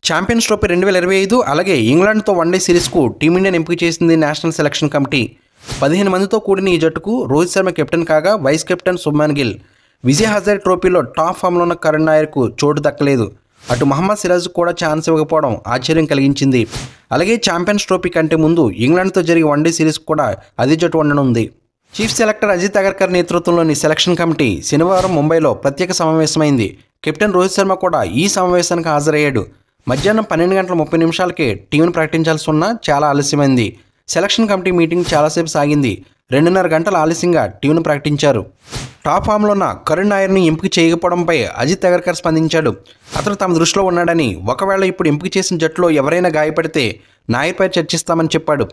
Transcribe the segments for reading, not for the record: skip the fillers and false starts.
Champions trophy 2025 అలాగే ఇంగ్లాండ్తో one day సిరీస్కు టీమిండియాను ఎంపిక చేసింది నేషనల్ సెలక్షన్ కమిటీ. 15 మందితో కూడిన ఈ జట్టుకు రోహిత్ శర్మ కెప్టెన్ కాగా వైస్ కెప్టెన్ శుభ్మన్ గిల్. విజయ్ హజారే ట్రోఫీలో టాప్ ఫామ్లో ఉన్న కరుణ్ నాయర్కు చోటు దక్కలేదు. అటు మహమ్మద్ సిరాజ్కు కూడా ఛాన్స్ ఇవ్వకపోవడం ఆశ్చర్యం కలిగించింది. అలాగే ఛాంపియన్స్ ట్రోఫీ కంటే ముందు ఇంగ్లాండ్తో జరిగే వన్డే సిరీస్కు కూడా అదే జట్టు ఉండనుంది. చీఫ్ సెలెక్టర్ అజిత్ అగర్కర్ నేతృత్వంలోని సెలక్షన్ కమిటీ శనివారం ముంబైలో ప్రత్యేక సమావేశమైంది. కెప్టెన్ రోహిత్ శర్మ కూడా ఈ సమావేశానికి హాజరయ్యాడు. మధ్యాహ్నం 12:30 టీంను ప్రకటించాల్సి ఉన్నా చాలా ఆలస్యమైంది. సెలక్షన్ కమిటీ మీటింగ్ చాలాసేపు సాగింది. 2.5 గంటల ఆలస్యంగా టీంను ప్రకటించారు. టాప్ ఫామ్లో ఉన్న కరుణ్ నాయర్ని ఎంపిక చేయకపోవడంపై అజిత్ అగర్కర్ స్పందించాడు. అతను తమ దృష్టిలో ఉన్నాడని, ఒకవేళ ఇప్పుడు ఎంపిక చేసిన జట్టులో ఎవరైనా గాయపడితే నాయర్పై చర్చిస్తామని చెప్పాడు.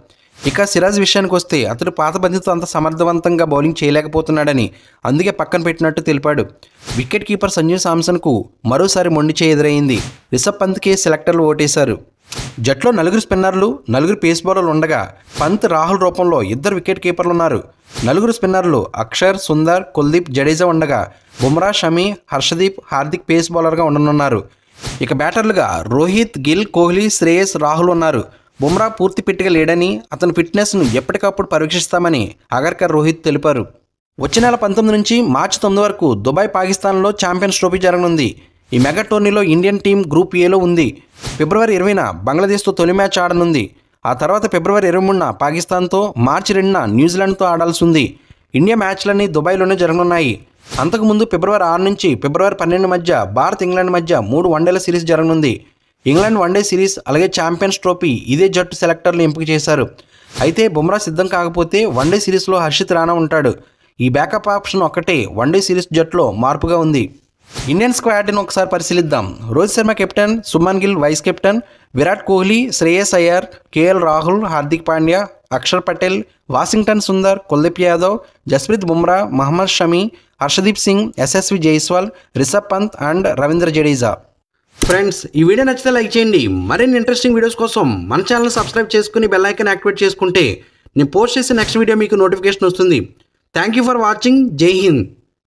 ఇక సిరాజ్ విషయానికి వస్తే అతడు పాత బంతితో అంత సమర్థవంతంగా బౌలింగ్ చేయలేకపోతున్నాడని, అందుకే పక్కన పెట్టినట్టు తెలిపాడు. వికెట్ కీపర్ సంజు శాంసన్కు మరోసారి మొండి చేయి ఎదురైంది. రిషబ్ పంత్కే సెలెక్టర్లు ఓటేశారు. జట్లో 4 స్పిన్నర్లు, 4 పేస్ బౌలర్లు ఉండగా పంత్, రాహుల్ రూపంలో 2 వికెట్ కీపర్లు ఉన్నారు. 4 స్పిన్నర్లు అక్షర్, సుందర్, కుల్దీప్, జడేజా ఉండగా బుమ్రా, షమి, హర్షదీప్, హార్దిక్ పేస్ బౌలర్గా ఉండనున్నారు. ఇక బ్యాటర్లుగా రోహిత్, గిల్, కోహ్లీ, శ్రేయస్, రాహుల్ ఉన్నారు. బుమ్రా పూర్తి ఫిట్గా లేడని, అతని ఫిట్నెస్ను ఎప్పటికప్పుడు పరీక్షిస్తామని అగర్కర్, రోహిత్ తెలిపారు. వచ్చే నెల 19 నుంచి మార్చి 9 వరకు దుబాయ్, పాకిస్తాన్లో ఛాంపియన్స్ ట్రోఫీ జరగనుంది. ఈ మెగా టోర్నీలో ఇండియన్ టీం గ్రూప్ ఏలో ఉంది. ఫిబ్రవరి 20న బంగ్లాదేశ్తో తొలి మ్యాచ్ ఆడనుంది. ఆ తర్వాత ఫిబ్రవరి 23న పాకిస్తాన్తో, మార్చి 2న న్యూజిలాండ్తో ఆడాల్సి ఉంది. ఇండియా మ్యాచ్లన్నీ దుబాయ్లోనే జరగనున్నాయి. అంతకుముందు ఫిబ్రవరి 6 నుంచి ఫిబ్రవరి 12 మధ్య భారత్, ఇంగ్లాండ్ మధ్య 3 వన్డేల సిరీస్ జరగనుంది. ఇంగ్లాండ్ వన్డే సిరీస్ అలాగే ఛాంపియన్స్ ట్రోఫీ ఇదే జట్టు సెలెక్టర్లు ఎంపిక చేశారు. అయితే బుమ్రా సిద్ధం కాకపోతే వన్డే సిరీస్లో హర్షిత్ రాణా ఉంటాడు. ఈ బ్యాకప్ ఆప్షన్ ఒక్కటే వన్డే సిరీస్ జట్టులో మార్పుగా ఉంది. ఇండియన్ స్క్వాడ్ను ఒకసారి పరిశీలిద్దాం. Rohit Sharma captain, Shubman Gill vice captain, Virat Kohli, Shreyas Iyer, KL Rahul, Hardik Pandya, Axar Patel, Washington Sundar, Kuldeep Yadav, Jasprit Bumrah, Mohammed Shami, Arshdeep Singh, Yashasvi Jaiswal, Rishabh Pant and Ravindra Jadeja. Friends, ఈ వీడియో నచ్చితే లైక్ చేయండి. మరిన్ని ఇంట్రెస్టింగ్ వీడియోస్ కోసం మన ఛానల్ సబ్స్క్రైబ్ చేసుకుని బెల్ ఐకాన్ యాక్టివేట్ చేసుకుంటే నేను పోస్ట్ చేసే నెక్స్ట్ వీడియో మీకు నోటిఫికేషన్ వస్తుంది. Thank you for watching. జై హింద్.